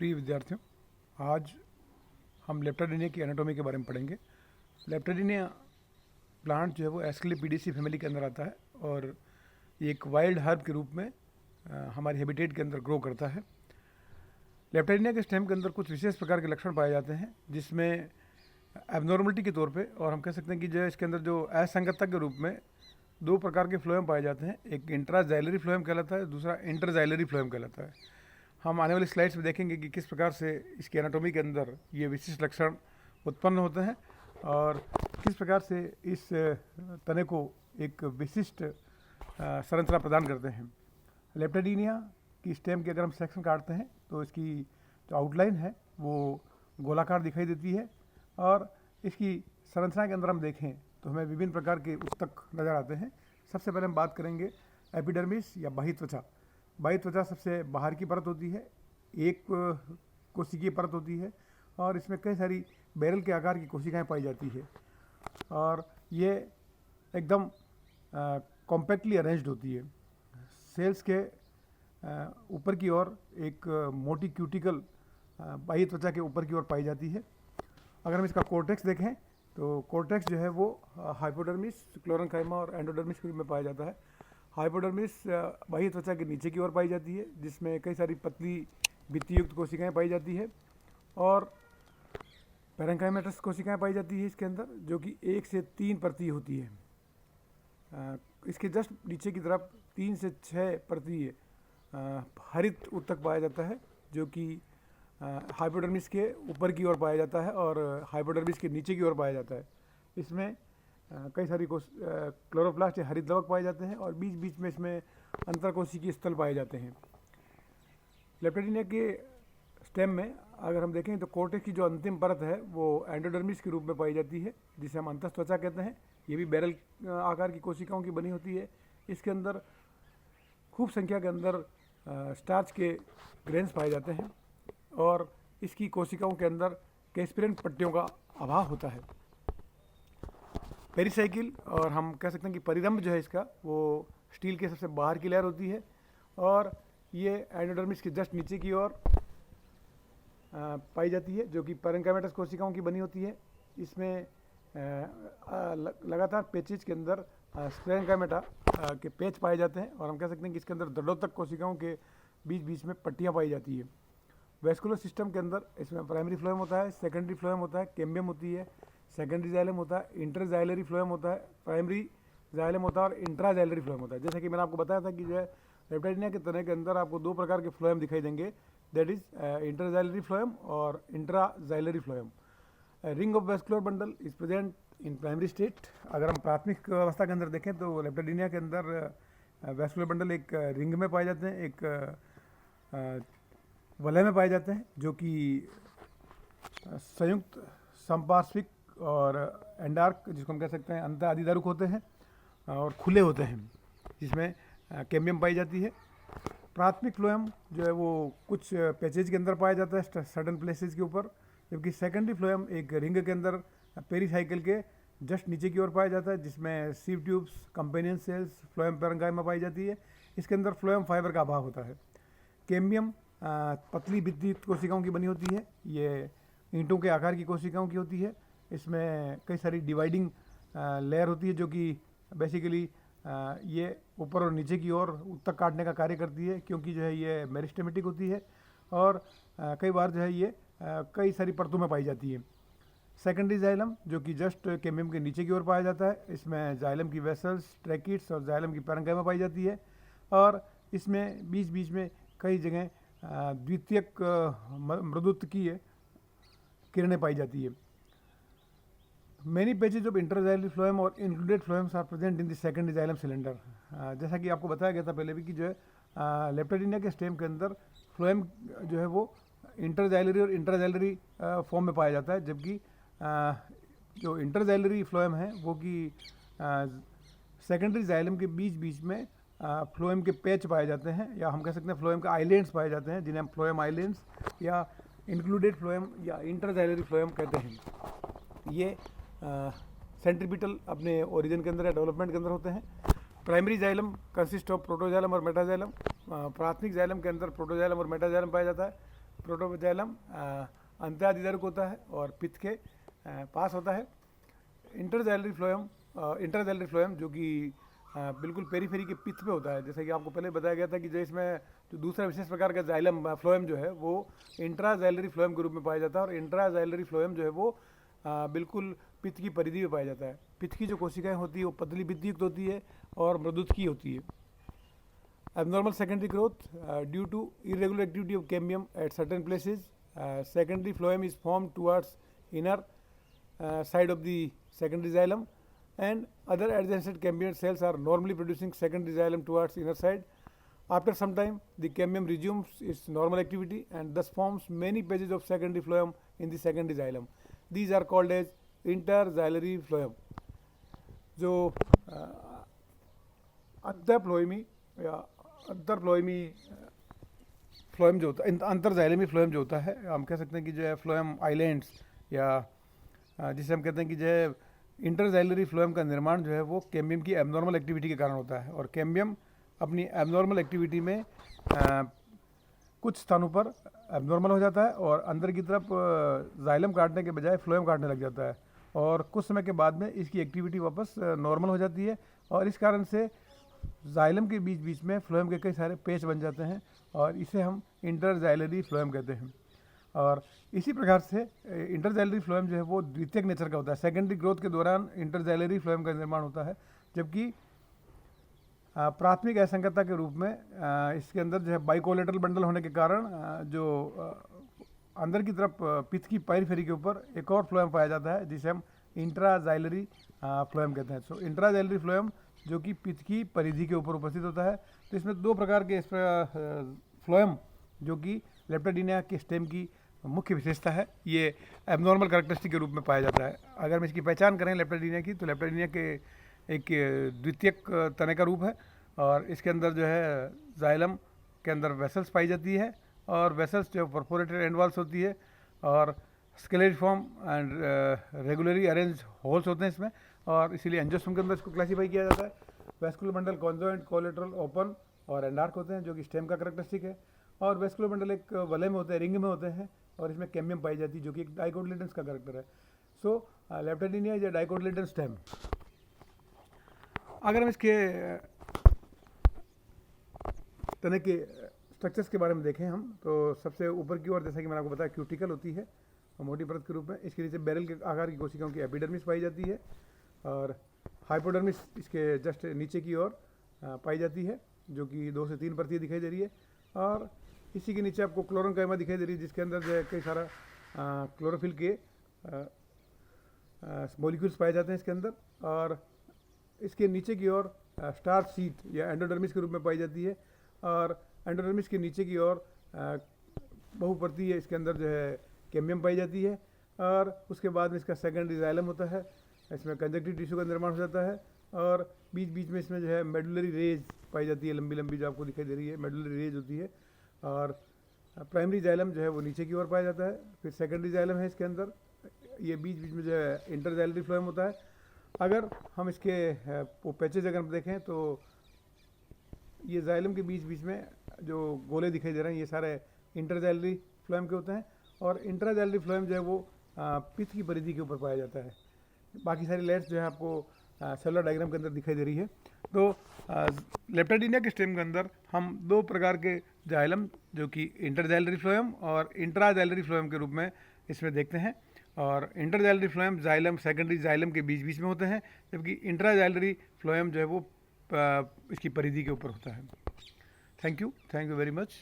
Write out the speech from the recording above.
प्रिय विद्यार्थियों, आज हम लेप्टाडिनिया की एनाटॉमी के बारे में पढ़ेंगे। लेप्टाडिनिया प्लांट जो है वो एस्क्लेपिडेसी फैमिली के अंदर आता है और ये एक वाइल्ड हर्ब के रूप में हमारे हैबिटेट के अंदर ग्रो करता है। लेप्टाडिनिया के स्टेम के अंदर कुछ विशेष प्रकार के लक्षण पाए जाते हैं, जिसमें एबनॉर्मलिटी के तौर पे और हम कह सकते हैं कि जो है इसके अंदर जो असंगतता के रूप में दो प्रकार के फ्लोएम पाए जाते हैं। एक इंट्राजाइलरी फ्लोएम कहलाता है, दूसरा इंटरजाइलरी फ्लोएम कहलाता है। हम आने वाली स्लाइड्स में देखेंगे कि किस प्रकार से इसकी एनाटॉमी के अंदर ये विशिष्ट लक्षण उत्पन्न होते हैं और किस प्रकार से इस तने को एक विशिष्ट संरचना प्रदान करते हैं। लेप्टाडिनिया की स्टेम की अगर हम सेक्शन काटते हैं तो इसकी जो आउटलाइन है वो गोलाकार दिखाई देती है और इसकी संरचना के अंदर हम देखें तो हमें विभिन्न प्रकार के ऊतक नज़र आते हैं। सबसे पहले हम बात करेंगे एपिडर्मिस या बाह्य त्वचा। बाह्य त्वचा सबसे बाहर की परत होती है, एक कोशिकीय परत होती है और इसमें कई सारी बैरल के आकार की कोशिकाएं पाई जाती है और ये एकदम कॉम्पैक्टली अरेंज्ड होती है। सेल्स के ऊपर की ओर एक मोटी क्यूटिकल बाह्य त्वचा के ऊपर की ओर पाई जाती है। अगर हम इसका कोर्टेक्स देखें तो कोर्टेक्स जो है वो हाइपोडर्मिस, क्लोरेंकाइमा और एंडोडर्मिस के रूप में पाया जाता है। हाइपोडर्मिस बाह्य त्वचा के नीचे की ओर पाई जाती है, जिसमें कई सारी पतली भित्तियुक्त कोशिकाएं पाई जाती है और पैरेंकाइमेटस कोशिकाएं पाई जाती है इसके अंदर, जो कि 1 से 3 परतीय होती है। इसके जस्ट नीचे की तरफ 3 से 6 परतीय हरित ऊतक पाया जाता है, जो कि हाइपोडर्मिस के ऊपर की ओर पाया जाता है और हाइपोडर्मिस के नीचे की ओर पाया जाता है। इसमें कई सारी क्लोरोप्लास्ट या हरित लवक पाए जाते हैं और बीच बीच में इसमें अंतरकोशिकीय स्थल पाए जाते हैं। लेप्टाडिनिया के स्टेम में अगर हम देखें तो कोर्टेक्स की जो अंतिम परत है वो एंडोडर्मिस के रूप में पाई जाती है, जिसे हम अंतःत्वचा कहते हैं। ये भी बैरल आकार की कोशिकाओं की बनी होती है। इसके अंदर खूब संख्या के अंदर स्टार्च के ग्रेन्स पाए जाते हैं और इसकी कोशिकाओं के अंदर कैस्पिरेंट पट्टियों का अभाव होता है। पेरिसाइकिल और हम कह सकते हैं कि परिरंभ जो है इसका वो स्टील के सबसे बाहर की लेयर होती है और ये एंडोडर्मिस के जस्ट नीचे की ओर पाई जाती है, जो कि पैरेंकाइमेटस कोशिकाओं की बनी होती है। इसमें लगातार पेचेज के अंदर स्क्लेरेंकाइमेटा के पेच पाए जाते हैं और हम कह सकते हैं कि इसके अंदर दंडोतक कोशिकाओं के बीच बीच में पट्टियाँ पाई जाती है। वेस्कुलर सिस्टम के अंदर इसमें प्राइमरी फ्लोएम होता है, सेकेंडरी फ्लोएम होता है, कैम्बियम होती है, सेकेंडरी जाइलम होता है, इंटरजाइलरी फ्लोएम होता है, प्राइमरी जाइलम होता है और इंट्राजाइलरी फ्लोएम होता है। जैसे कि मैंने आपको बताया था कि जो है लेप्टाडिनिया के तने के अंदर आपको 2 प्रकार के फ्लोएम दिखाई देंगे, दैट इज इंटरजाइलरी फ्लोएम और intraxylary phloem. Ring of vascular bundle is present in primary state. अगर हम प्राथमिक अवस्था के अंदर देखें तो लेप्टाडिनिया के अंदर वेस्कुलर बंडल एक रिंग में पाए जाते हैं, एक वलय में पाए जाते हैं, जो कि संयुक्त संपार्श्विक और एंडार्क, जिसको हम कह सकते हैं अंत अधिदारुक होते हैं और खुले होते हैं, जिसमें कैम्बियम पाई जाती है। प्राथमिक फ्लोएम जो है वो कुछ पैचेज के अंदर पाया जाता है सर्टन प्लेसेस के ऊपर, जबकि सेकेंडरी फ्लोएम एक रिंग के अंदर पेरीसाइकिल के जस्ट नीचे की ओर पाया जाता है, जिसमें sieve tubes, companion cells, phloem parenchyma पाई जाती है। इसके अंदर फ्लोएम फाइबर का अभाव होता है। कैम्बियम पतली भित्तियुक्त कोशिकाओं की बनी होती है, ये ईंटों के आकार की कोशिकाओं की होती है। इसमें कई सारी डिवाइडिंग लेयर होती है, जो कि बेसिकली ये ऊपर और नीचे की ओर ऊतक काटने का कार्य करती है, क्योंकि जो है ये मेरिस्टेमेटिक होती है और कई बार जो है ये कई सारी परतों में पाई जाती है। सेकेंडरी जाइलम, जो कि जस्ट कैम्बियम के नीचे की ओर पाया जाता है, इसमें जाइलम की वेसल्स, ट्रैकिट्स और जाइलम की पैरेंकाइमा पाई जाती है और इसमें बीच बीच में कई जगह द्वितीयक मृदुत्कीय किरणें पाई जाती है। Many patches of interxylary phloem और included phloems are present in the secondary xylem cylinder। जैसा कि आपको बताया गया था पहले भी कि जो है लेप्टाडिनिया के स्टेम के अंदर फ्लोएम जो है वो इंटरजाइलरी और इंट्राजाइलरी फॉर्म में पाया जाता है, जबकि जो इंटरजाइलरी फ्लोएम है वो कि सेकेंडरी जाइलम के बीच बीच में फ्लोएम के पैच पाए जाते हैं, या हम कह सकते हैं फ्लोएम के आइलैंड्स पाए जाते हैं, जिन्हें हम फ्लोएम आइलैंड्स या इंक्लूडेड फ्लोएम या इंटरजाइलरी फ्लोएम कहते हैं। ये सेंट्रीपिटल अपने ओरिजिन के अंदर या डेवलपमेंट के अंदर होते हैं। Primary xylem consist of protoxylem और मेटाजाइलम। प्राथमिक जाइलम के अंदर प्रोटोजाइलम और मेटाजाइलम पाया जाता है। प्रोटोजाइलम अंत्यादिदर्क होता है और पित्त के पास होता है। इंटरजाइलरी फ्लोएम जो कि बिल्कुल पेरीफेरी के पित्त पे होता है। जैसे कि आपको पहले बताया गया था कि जो इसमें जो दूसरा विशेष प्रकार का जाइलम फ्लोएम जो है वो इंट्राजाइलरी फ्लोएम के रूप में पाया जाता है, और इंट्राजाइलरी फ्लोएम जो है वो बिल्कुल पित्त की परिधि में पाया जाता है। पित्त की जो कोशिकाएं होती है वो पतली भित्ति युक्त होती है और मृदुत्की होती है। Abnormal secondary growth due to irregular activity of cambium at certain places. Secondary phloem is formed towards inner side of the secondary xylem, and other adjacent cambium cells are normally producing secondary xylem towards inner side. After some time, the cambium resumes its normal activity and thus forms many patches of secondary phloem in the secondary xylem. These are called as interxylary phloem. जो अंतःफ्लोएमी या अंतरफ्लोएमी phloem जो होता है, अंतरजाइलमी phloem जो होता है, हम कह सकते हैं कि जो है फ्लोएम आइलैंड्स, या जिसे हम कहते हैं कि जो है इंटरजाइलरी फ्लोएम का निर्माण जो है वो कैम्बियम की एबनॉर्मल एक्टिविटी के कारण होता है। और कैम्बियम अपनी एबनॉर्मल एक्टिविटी में कुछ स्थानों पर एबनॉर्मल हो जाता है और अंदर की तरफ जाइलम काटने के बजाय फ्लोएम काटने लग जाता है, और कुछ समय के बाद में इसकी एक्टिविटी वापस नॉर्मल हो जाती है, और इस कारण से जाइलम के बीच बीच में फ्लोएम के कई सारे पेच बन जाते हैं, और इसे हम इंटरजाइलरी फ्लोएम कहते हैं। और इसी प्रकार से इंटरजाइलरी फ्लोएम जो है वो द्वितीयक नेचर का होता है। सेकेंडरी ग्रोथ के दौरान इंटरजाइलरी फ्लोएम का निर्माण होता है, जबकि प्राथमिक असंगतता के रूप में इसके अंदर जो है बाइकोलेटरल बंडल होने के कारण जो अंदर की तरफ पित्त की पेरिफेरी के ऊपर एक और फ्लोएम पाया जाता है जिसे हम इंट्राजाइलरी फ्लोएम कहते हैं। सो इंट्राजाइलरी फ्लोएम जो कि पित्त की परिधि के ऊपर उपस्थित होता है। तो इसमें दो प्रकार के फ्लोएम जो कि लेप्टाडीनिया के स्टेम की मुख्य विशेषता है, ये एबनॉर्मल कैरेक्टरिस्टिक के रूप में पाया जाता है। अगर हम इसकी पहचान करें लेप्टाडीनिया की, तो लेप्टाडीनिया के एक द्वितीयक तने का रूप है, और इसके अंदर जो है जाइलम के अंदर वेसल्स पाई जाती है, और वेसल्स जो परफोरेटेड एंड वॉल्स होती है, और स्केलेरिफॉर्म एंड रेगुलरली अरेंज होल्स होते हैं इसमें, और इसीलिए एंजियोस्पर्म के अंदर इसको क्लासीफाई किया जाता है। Vascular bundle conjoint, collateral, open और एंडार्क होते हैं जो कि स्टेम का कैरेक्टरिस्टिक है, और वेस्कुलर बंडल एक वलय में होते हैं, रिंग में होते हैं, और इसमें कैम्बियम पाई जाती है जो कि एक डाइकोटिलेडन्स का कैरेक्टर है। सो लेप्टाडीनिया इज ए डाइकोटिलेडन स्टेम। अगर हम इसके तने के स्ट्रक्चर्स के बारे में देखें हम, तो सबसे ऊपर की ओर जैसा कि मैंने आपको बताया क्यूटिकल होती है मोटी परत के रूप में। इसके नीचे बैरल के आकार की कोशिकाओं की एपिडर्मिस पाई जाती है, और हाइपोडर्मिस इसके जस्ट नीचे की ओर पाई जाती है जो कि 2 से 3 परतें दिखाई दे रही है, और इसी के नीचे आपको क्लोरेनकाइमा दिखाई दे रही है जिसके अंदर जो है कई सारा क्लोरोफिल के मॉलिक्यूल्स पाए जाते हैं इसके अंदर। और इसके नीचे की ओर स्टार्च शीट या एंडोडर्मिस के रूप में पाई जाती है, और एंडोडर्मिस के नीचे की ओर बहुपर्तीय इसके अंदर जो है कैम्बियम पाई जाती है, और उसके बाद में इसका सेकेंडरी जाइलम होता है, इसमें कंजक्टिव टिश्यू का निर्माण हो जाता है, और बीच बीच में इसमें जो है मेडुलरी रेज पाई जाती है, लंबी लंबी जो आपको दिखाई दे रही है मेडुलरी रेज होती है, और प्राइमरी जाइलम जो है वो नीचे की ओर पाया जाता है। फिर सेकेंडरी जाइलम है इसके अंदर, ये बीच बीच में जो है इंटरजाइलरी फ्लोएम होता है। अगर हम इसके वो पैचेज अगर हम देखें तो ये जाइलम के बीच बीच में जो गोले दिखाई दे रहे हैं ये सारे इंटरजाइलरी फ्लोएम के होते हैं, और इंट्राजाइलरी फ्लोएम जो है वो पित्त की परिधि के ऊपर पाया जाता है। बाकी सारी लेयर्स जो है आपको सेलुलर डायग्राम के अंदर दिखाई दे रही है। तो लेप्टाडीनिया के स्टेम के अंदर हम 2 प्रकार के जाइलम जो कि इंटरजाइलरी फ्लोएम और इंट्राजाइलरी फ्लोएम के रूप में इसमें देखते हैं, और इंटरजाइलरी फ्लोएम जाइलम सेकेंडरी जाइलम के बीच बीच में होते हैं, जबकि इंट्राजाइलरी फ्लोएम जो है वो इसकी परिधि के ऊपर होता है। Thank you very much.